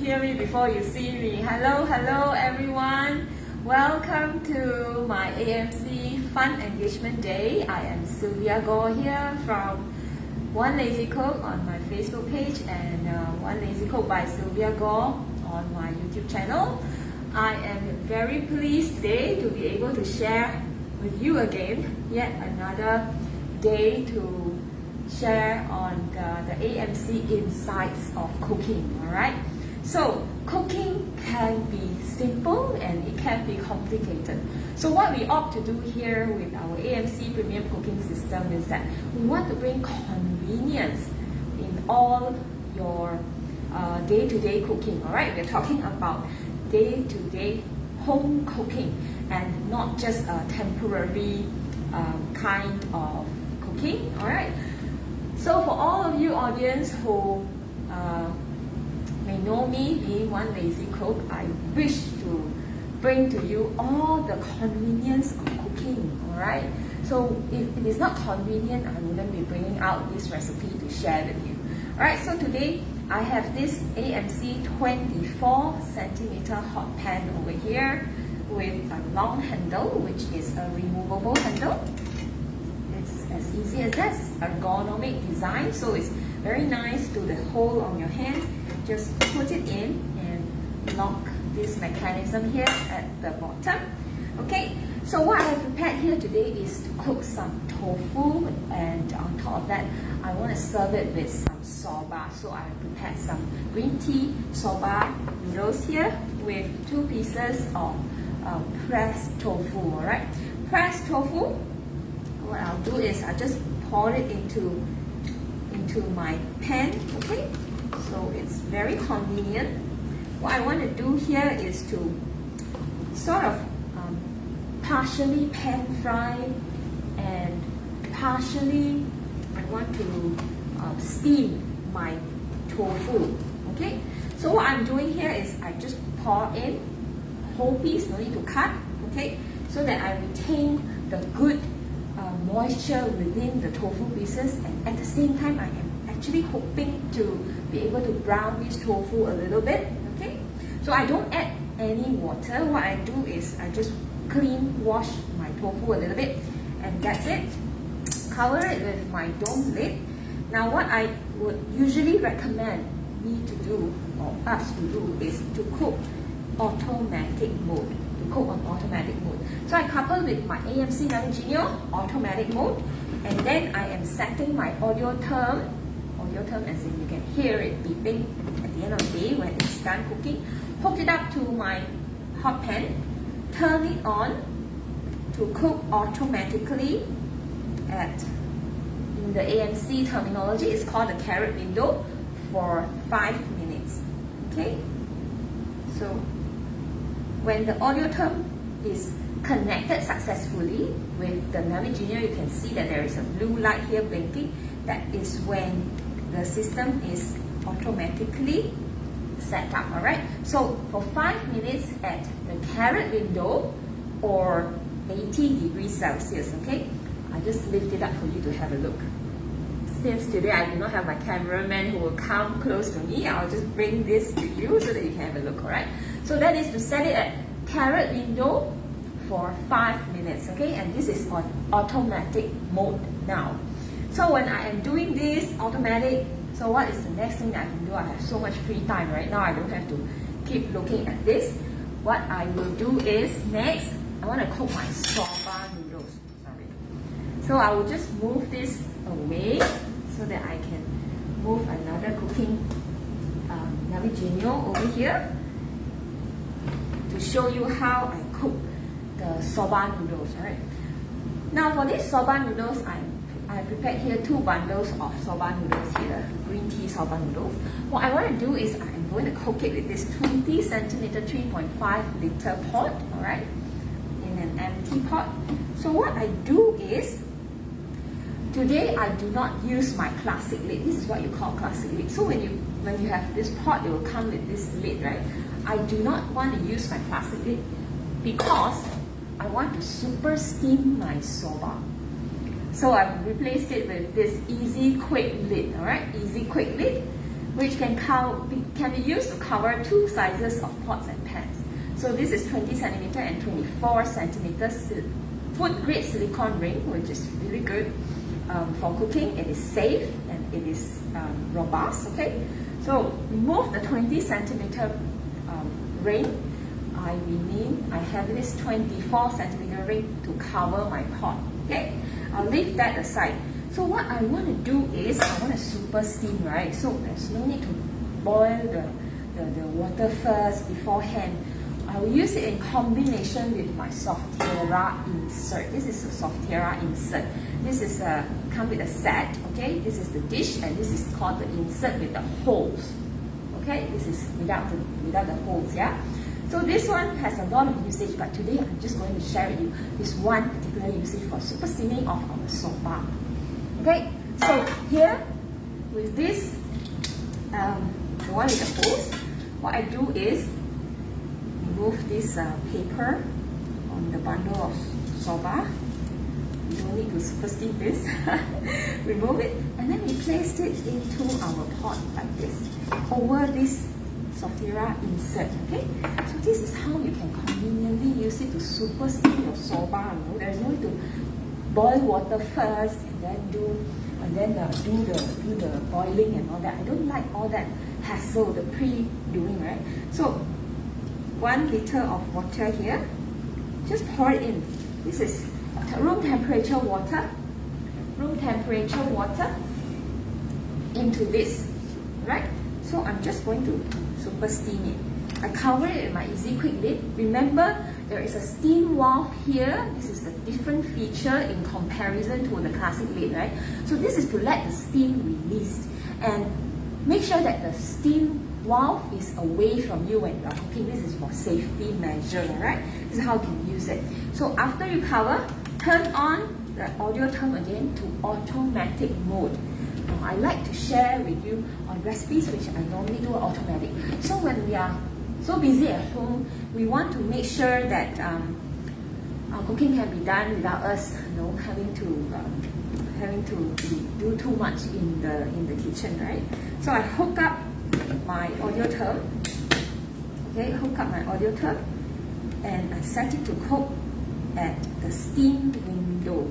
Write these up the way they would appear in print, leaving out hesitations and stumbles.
hear me before you see me. Hello everyone. Welcome to my AMC Fun Engagement Day. I am Sylvia Gore here from One Lazy Cook on my Facebook page and One Lazy Cook by Sylvia Gore on my YouTube channel. I am very pleased today to be able to share with you again yet another day to share on the AMC insights of cooking. Alright, so cooking can be simple and it can be complicated. So what we opt to do here with our AMC Premium Cooking System is that we want to bring convenience in all your day-to-day cooking. Alright, we're talking about day-to-day home cooking and not just a temporary kind of cooking. Alright, so for all of you audience who may know me being One Lazy Cook, I wish to bring to you all the convenience of cooking. Alright, so if it is not convenient, I wouldn't be bringing out this recipe to share with you. Alright, so today I have this AMC 24 centimeter hot pan over here with a long handle, which is a removable handle. It's as easy as that, ergonomic design, so it's very nice to the hole on your hand. Just put it in and lock this mechanism here at the bottom. Okay, so what I have prepared here today is to cook some tofu, and on top of that I want to serve it with some soba. So I have prepared some green tea soba noodles here with 2 pieces of pressed tofu. Alright, pressed tofu, what I'll do is I'll just pour it into my pan. Okay, so it's very convenient. What I want to do here is to sort of partially pan fry and partially I want to steam my tofu. Okay, so what I'm doing here is I just pour in whole piece, no need to cut. Okay, so that I retain the good moisture within the tofu pieces, and at the same time I am actually hoping to be able to brown this tofu a little bit. Okay, so I don't add any water. What I do is I just clean wash my tofu a little bit, and that's it. Cover it with my dome lid. Now what I would usually recommend me to do, or us to do, is to cook automatic mode. To cook on automatic mode. So I couple with my AMC Navigator automatic mode, and then I am setting my audio term as in you can hear it beeping at the end of the day when it's done cooking. Hook it up to my hot pan, turn it on to cook automatically at, in the AMC terminology, it's called the carrot window, for 5 minutes. Okay, so when the audio term is connected successfully with the Navigator, you can see that there is a blue light here blinking. That is when the system is automatically set up. Alright, so for 5 minutes at the carrot window or 80 degrees Celsius. Okay, I just lift it up for you to have a look. Since today I do not have my cameraman who will come close to me, I'll just bring this to you so that you can have a look. Alright, so that is to set it at carrot window for 5 minutes. Okay, and this is on automatic mode now. So when I am doing this automatic, so what is the next thing that I can do? I have so much free time right now, I don't have to keep looking at this. What I will do is, next, I want to cook my soba noodles. Sorry. So I will just move this away so that I can move another cooking Navigator over here to show you how I cook the soba noodles. Alright. Now for these soba noodles, I prepared here 2 bundles of soba noodles here, green tea soba noodles. What I want to do is I'm going to cook it with this 20 centimeter 3.5 liter pot. Alright, in an empty pot. So what I do is, today I do not use my classic lid. This is what you call classic lid. So when you have this pot, it will come with this lid, right? I do not want to use my plastic lid because I want to super steam my soba. So I've replaced it with this easy quick lid. Alright, easy quick lid. which can be used to cover 2 sizes of pots and pans. So this is 20 centimeter and 24 centimeters food grade silicone ring, which is really good for cooking. It is safe and it is robust. Okay, so remove the 20 centimeter ring. I have this 24 centimeter ring to cover my pot. Okay, I'll leave that aside. So what I want to do is I want to super steam, right? So there's no need to boil the water first beforehand. I will use it in combination with my Softera insert. This is a Softera insert. This is come with a set. Okay, this is the dish, and this is called the insert with the holes. Okay, this is without the holes. Yeah. So this one has a lot of usage, but today I'm just going to share with you this one particular usage for super steaming of our soba. Okay, so here with this the one with the holes, what I do is remove this paper on the bundle of soba. You don't need to super steam this. Remove it, and then we place it into our pot like this over this Softera insert. Okay, so this is how you can conveniently use it to super steam your soba. You know, there's no need to boil water first and then do the boiling and all that. I don't like all that hassle, the pre-doing, right? So 1 liter of water here, just pour it in. This is room temperature water into this, right? So I'm just going to super steam it. I cover it with my easy quick lid. Remember, there is a steam valve here. This is a different feature in comparison to the classic lid, right? So this is to let the steam release, and make sure that the steam valve is away from you when you are cooking. This is for safety measure, right? This is how you can use it. So after you cover, turn on the audio term again to automatic mode. Now, I like to share with you on recipes which I normally do automatic. So when we are so busy at home, we want to make sure that our cooking can be done without us, you know, having to do too much in the kitchen, right? So I hook up my audio term. Okay, hook up my audio term, and I set it to cook at the steam window.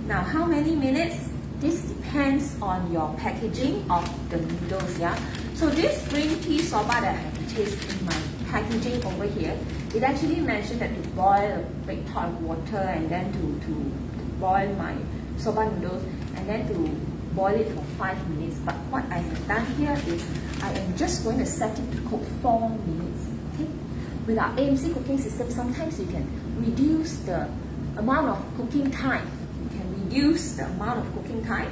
Now, how many minutes? This depends on your packaging of the noodles, yeah? So this green tea soba that I have purchased in my packaging over here, it actually mentioned that to boil a big pot of water and then to boil my soba noodles and then to boil it for 5 minutes. But what I have done here is I am just going to set it to cook 4 minutes, okay? With our AMC cooking system, sometimes you can reduce the amount of cooking time. Reduce the amount of cooking time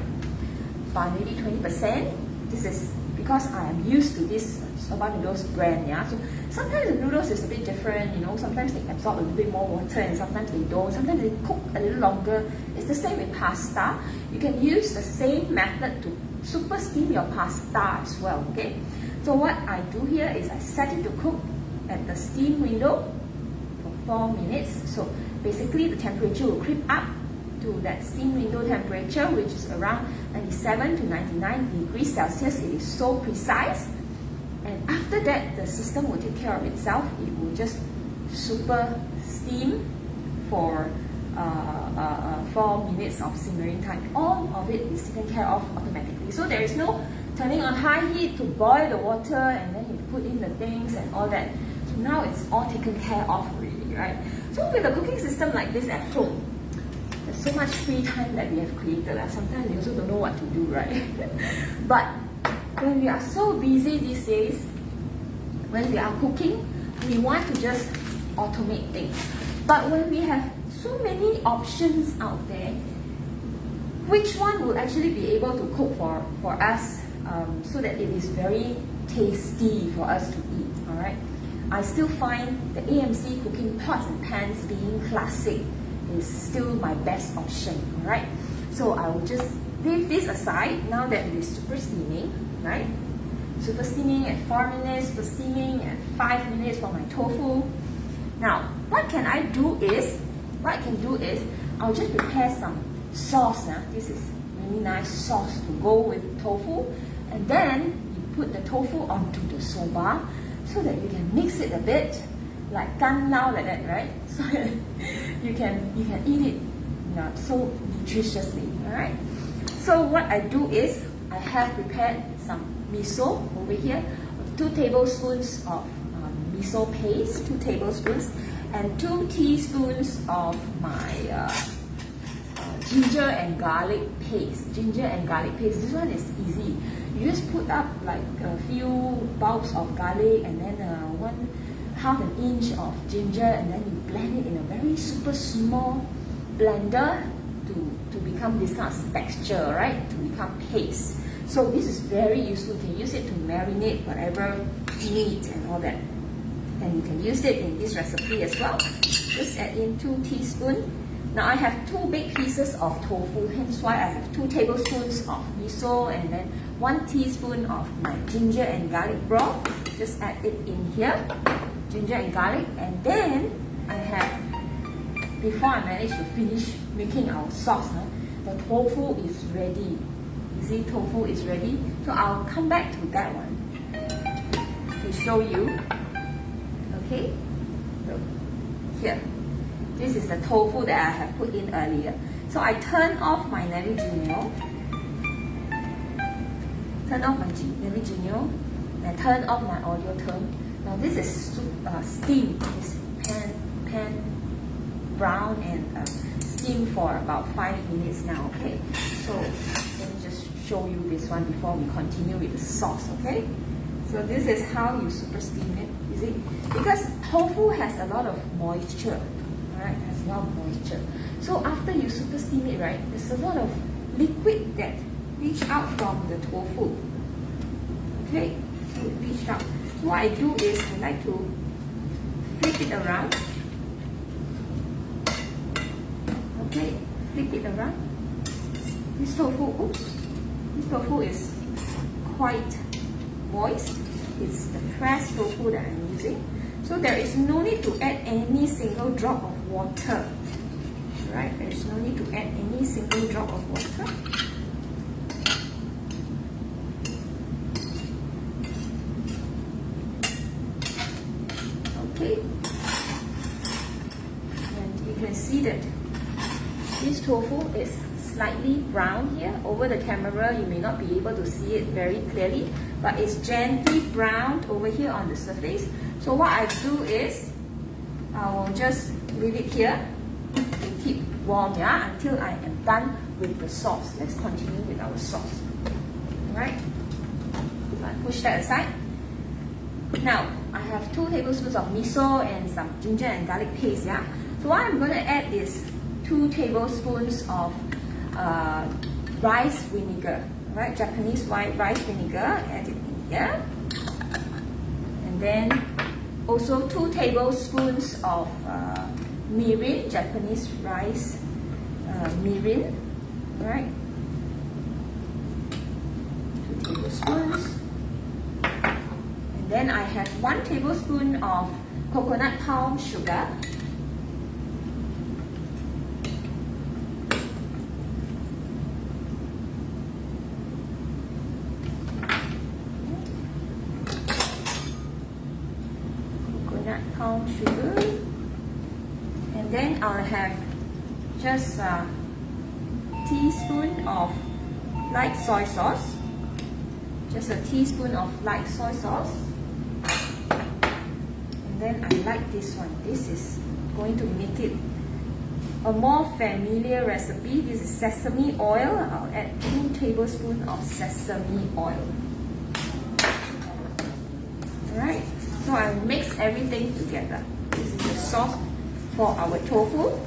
by maybe 20%. This is because I am used to this soba noodles brand, yeah. So sometimes the noodles is a bit different, you know. Sometimes they absorb a little bit more water, and sometimes they don't. Sometimes they cook a little longer. It's the same with pasta. You can use the same method to super steam your pasta as well. Okay. So what I do here is I set it to cook at the steam window for 4 minutes. So basically, the temperature will creep up to that steam window temperature, which is around 97 to 99 degrees Celsius. It is so precise. And after that, the system will take care of itself. It will just super steam for 4 minutes of simmering time. All of it is taken care of automatically. So there is no turning on high heat to boil the water and then you put in the things and all that. So now it's all taken care of already, right? So with a cooking system like this at home, there's so much free time that we have created. Sometimes we also don't know what to do, right? But when we are so busy these days, when we are cooking, we want to just automate things. But when we have so many options out there, which one will actually be able to cook for us so that it is very tasty for us to eat, alright? I still find the AMC cooking pots and pans being classic is still my best option, alright? So I will just leave this aside now that it is super steaming, right? Super steaming at 4 minutes, super steaming at 5 minutes for my tofu. Now, what I can do is, I'll just prepare some sauce. This is really nice sauce to go with tofu. And then you put the tofu onto the soba so that you can mix it a bit, like gan lao like that, right? So you can eat it so nutritiously, alright? So what I do is, I have prepared some miso over here, 2 tablespoons of miso paste, 2 tablespoons, and 2 teaspoons of my ginger and garlic paste. Ginger and garlic paste, this one is easy. You just put up like a few bulbs of garlic and then half an inch of ginger, and then you blend it in a very super small blender to become this kind of texture, right? To become paste. So this is very useful. You can use it to marinate whatever meat and all that. And you can use it in this recipe as well. Just add in 2 teaspoons. Now I have 2 big pieces of tofu, hence why I have 2 tablespoons of miso and then 1 teaspoon of my ginger and garlic broth. Just add it in here, ginger and garlic, and then I have, before I manage to finish making our sauce, the tofu is ready. You see, tofu is ready. So I'll come back to that one to show you. Okay, so here. This is the tofu that I have put in earlier. So I turn off my Navigineo. Turn off my Navigineo. And turn off my audio term. Now this is steam. It's pan brown and steam for about 5 minutes now. Okay. So let me just show you this one before we continue with the sauce. Okay. So this is how you super steam it. You see, because tofu has a lot of moisture. Right, has a lot of moisture. So after you super steam it, right, there's a lot of liquid that reach out from the tofu. Okay, so it reached out. So what I do is I like to flip it around. Okay, flip it around. This tofu is quite moist. It's the pressed tofu that I'm using. So there is no need to add any single drop of water. Right? There is no need to add any single drop of water. Okay. And you can see that this tofu is slightly brown here. Over the camera, you may not be able to see it very clearly, but it's gently browned over here on the surface. So what I do is, I will just leave it here to keep warm, yeah, until I am done with the sauce. Let's continue with our sauce. Alright, so I push that aside. Now, I have 2 tablespoons of miso and some ginger and garlic paste, yeah. So what I'm going to add is 2 tablespoons of rice vinegar, right? Japanese white rice vinegar, add it in here. And then also 2 tablespoons of mirin, Japanese rice mirin, right? 2 tablespoons. And then I have 1 tablespoon of coconut palm sugar. Palm sugar, and then I'll have just a teaspoon of light soy sauce, just a teaspoon of light soy sauce, and then I like this one. This is going to make it a more familiar recipe. This is sesame oil. I'll add 2 tablespoons of sesame oil. Alright. So I mix everything together. This is the sauce for our tofu.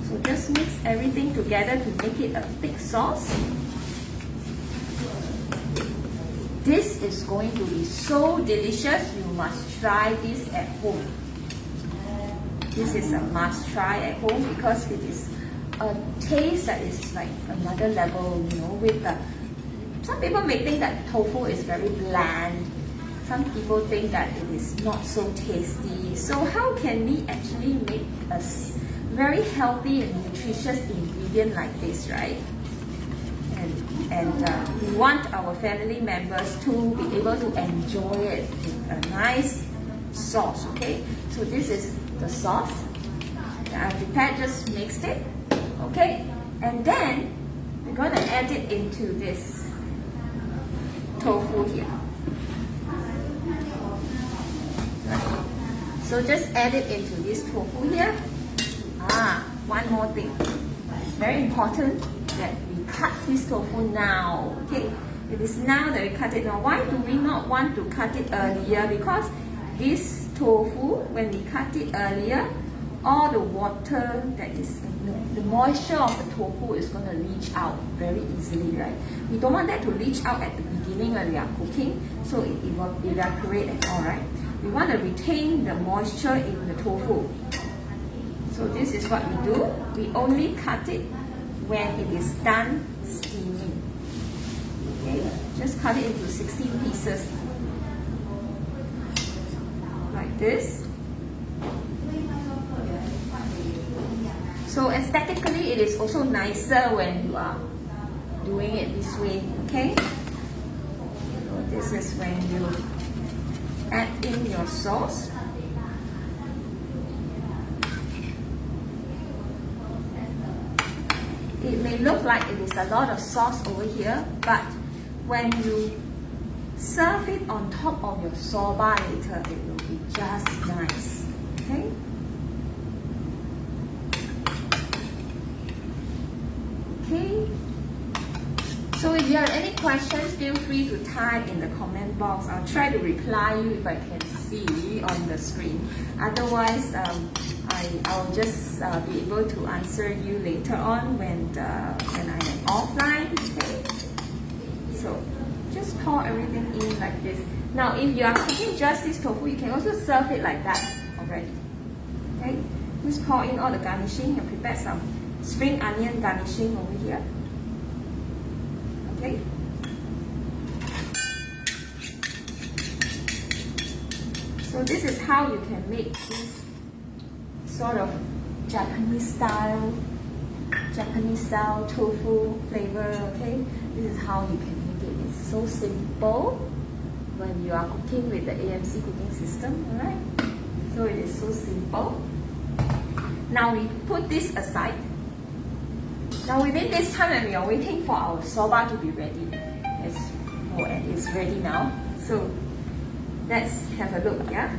So just mix everything together to make it a thick sauce. This is going to be so delicious. You must try this at home. This is a must try at home because it is a taste that is like another level, you know, with the some people may think that tofu is very bland. Some people think that it is not so tasty. So how can we actually make a very healthy and nutritious ingredient like this, right? and we want our family members to be able to enjoy it with a nice sauce. Okay, so this is the sauce that I prepared, just mixed it. Okay, and then we're going to add it into this tofu here. So just add it into this tofu here. One more thing. Very important that we cut this tofu now. Okay, it is now that we cut it now. Why do we not want to cut it earlier? Because this tofu, when we cut it earlier, all the water that is the moisture of the tofu is going to leach out very easily, right? We don't want that to leach out at the beginning when we are cooking, so it will evaporate and all, right? We want to retain the moisture in the tofu. So this is what we do. We only cut it when it is done steaming. Okay, just cut it into 16 pieces like this. So aesthetically, it is also nicer when you are doing it this way. Okay, so this is when you add in your sauce. It may look like it is a lot of sauce over here, but when you serve it on top of your soba later, it will be just nice. Okay? Okay. So if you have any questions, feel free to type in the comment box. I'll try to reply you if I can see on the screen. Otherwise, I'll just be able to answer you later on when I am offline. Okay? So just pour everything in like this. Now, if you are cooking just this tofu, you can also serve it like that already. Okay? Just pour in all the garnishing and prepare some spring onion garnishing over here. Okay. So this is how you can make this sort of Japanese style tofu flavor. Okay, this is how you can make it. It's so simple when you are cooking with the AMC cooking system. All right. So it is so simple. Now we put this aside. Now within this time when we are waiting for our soba to be ready, it's ready now. So let's have a look, yeah?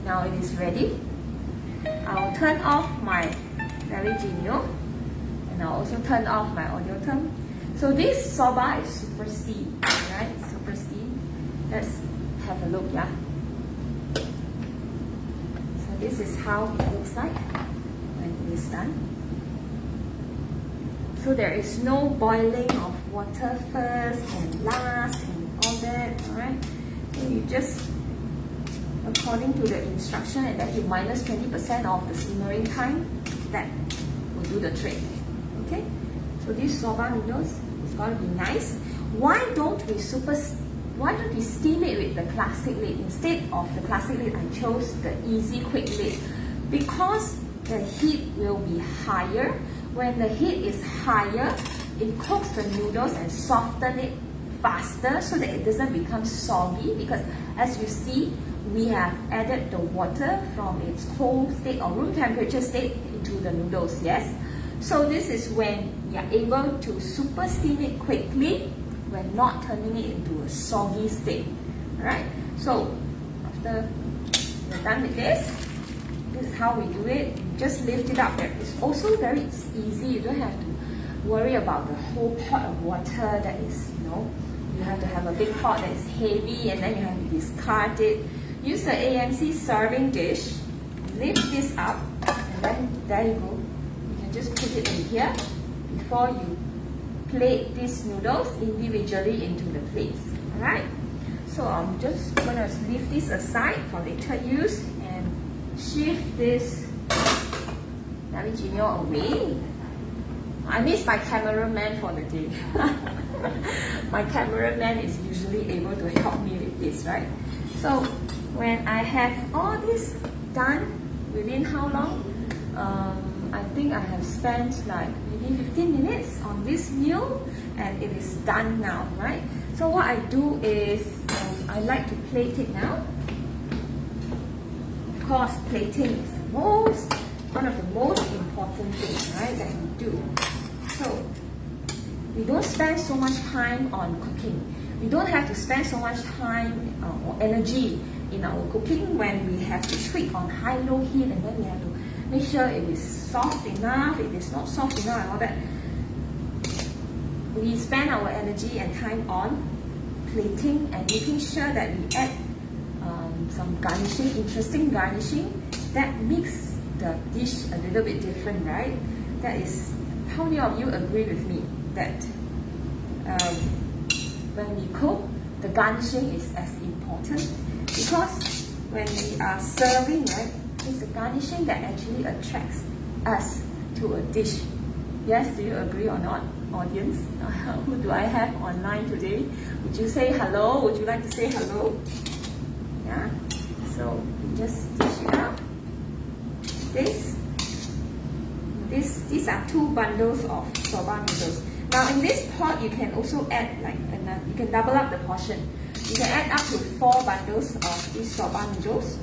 Now it is ready. I'll turn off my Vinegar and I'll also turn off my audio term. So this soba is super steamed, right? Super steamed. Let's have a look, yeah? So this is how it looks like when it is done. So there is no boiling of water first and last and all that, alright? So you just, according to the instruction, and then you minus 20% of the simmering time, that will do the trick. Okay? So this soba noodles is going to be nice. Why don't we steam it with the classic lid? Instead of the classic lid, I chose the easy quick lid because the heat will be higher. When the heat is higher, it cooks the noodles and softens it faster so that it doesn't become soggy, because as you see, we have added the water from its cold state or room temperature state into the noodles, yes? So this is when you're able to super steam it quickly when not turning it into a soggy state. Alright, so after you're done with this is how we do it. Just lift it up there. It's also very easy. You don't have to worry about the whole pot of water that is, you have to have a big pot that is heavy and then you have to discard it. Use the AMC serving dish, lift this up, and then there you go. You can just put it in here before you plate these noodles individually into the plates. Alright? So I'm just going to leave this aside for later use and shift this Vinegar away. I miss my cameraman for the day. My cameraman is usually able to help me with this, right? So when I have all this done, within how long? I think I have spent like maybe 15 minutes on this meal and it is done now, right? So what I do is I like to plate it now. Of course, plating is one of the most important things, right, that we do. So we don't spend so much time on cooking. We don't have to spend so much time or energy in our cooking when we have to tweak on high-low heat, and then we have to make sure it is soft enough, it is not soft enough and all that. We spend our energy and time on plating and making sure that we add some garnishing, interesting garnishing that makes the dish a little bit different, right? That is, how many of you agree with me that when we cook, the garnishing is as important? Because when we are serving, right, it's the garnishing that actually attracts us to a dish. Yes, do you agree or not, audience? Who do I have online today? Would you say hello? Would you like to say hello? Yeah? So we just dish it out. These are 2 bundles of soba noodles. Now in this pot, you can also add you can double up the portion. You can add up to 4 bundles of these soba noodles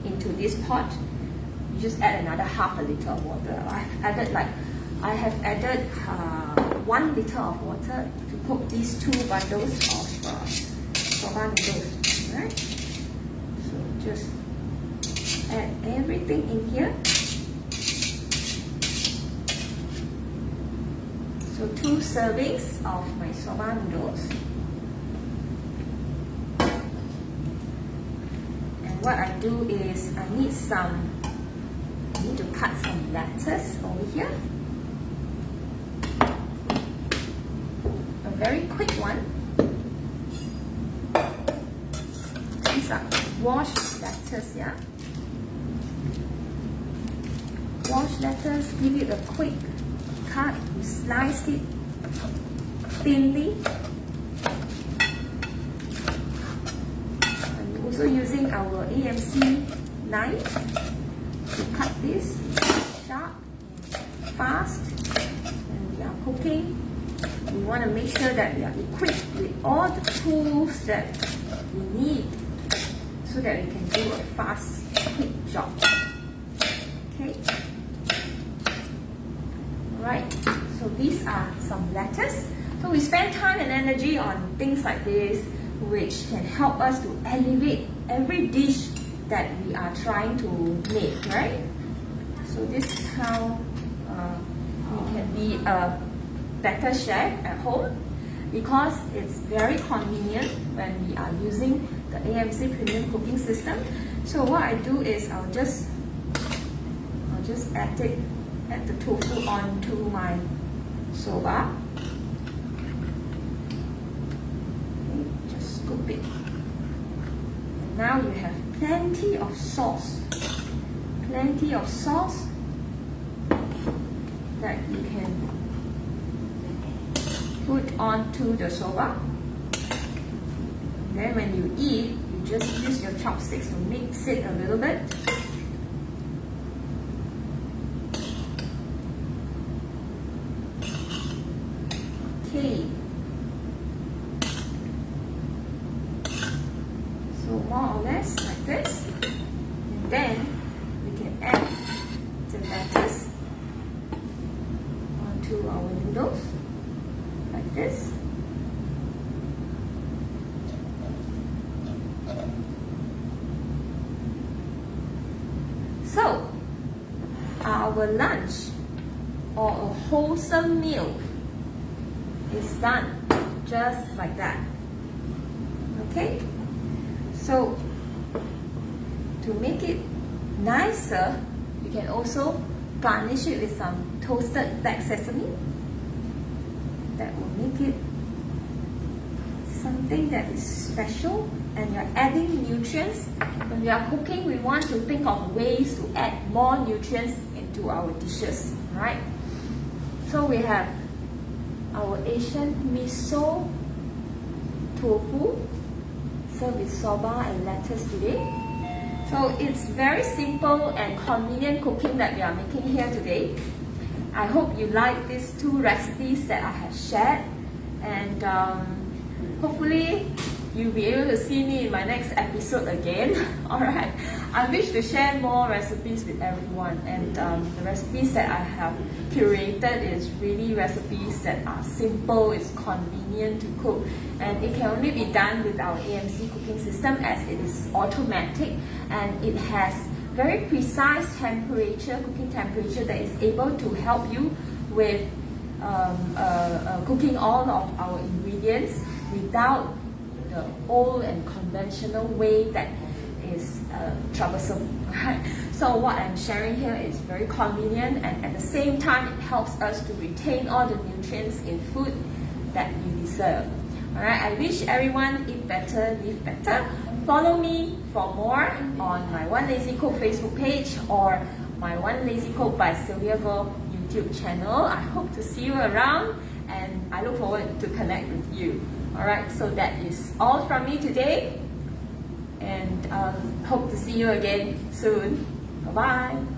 into this pot. You just add another half a liter of water. I have added 1 liter of water to cook these 2 bundles of soba noodles. Right? So just add everything in here. So 2 servings of my soba noodles. And what I do is I need to cut some lettuce over here. A very quick one. These are washed lettuce, yeah? Washed lettuce, give it a quick cut. You slice it thinly. I'm also using our AMC knife to cut this sharp, fast. And we are cooking. We want to make sure that we are equipped with all the tools that we need so that we can do a fast, quick job. Okay? Alright, so these are some lettuce. So we spend time and energy on things like this, which can help us to elevate every dish that we are trying to make, right? So this is how we can be a better chef at home, because it's very convenient when we are using the AMC Premium Cooking System. So what I do is I'll just add the tofu onto my soba. Okay, just scoop it. And now you have plenty of sauce. Plenty of sauce that you can put onto the soba. Then when you eat, you just use your chopsticks to mix it a little bit. Okay. So more or less like this. And then we can add the lettuce onto our noodles like this. So our lunch or a wholesome meal is done just like that. Okay? So to make it nicer, you can also garnish it with some toasted black sesame. That will make it something that is special, and you're adding nutrients. When we are cooking, we want to think of ways to add more nutrients into our dishes, right? So we have our Asian miso tofu served with soba and lettuce today. So it's very simple and convenient cooking that we are making here today. I hope you like these 2 recipes that I have shared, and hopefully you'll be able to see me in my next episode again. Alright, I wish to share more recipes with everyone, and the recipes that I have curated is really recipes that are simple, it's convenient to cook, and it can only be done with our AMC cooking system as it is automatic, and it has very precise temperature, cooking temperature, that is able to help you with cooking all of our ingredients without the old and conventional way that is troublesome. Right? So what I'm sharing here is very convenient, and at the same time it helps us to retain all the nutrients in food that you deserve. Alright, I wish everyone eat better, live better. Follow me for more on my One Lazy Cook Facebook page or my One Lazy Cook by Sylvia Go YouTube channel. I hope to see you around, and I look forward to connect with you. Alright, so that is all from me today, and hope to see you again soon. Bye-bye.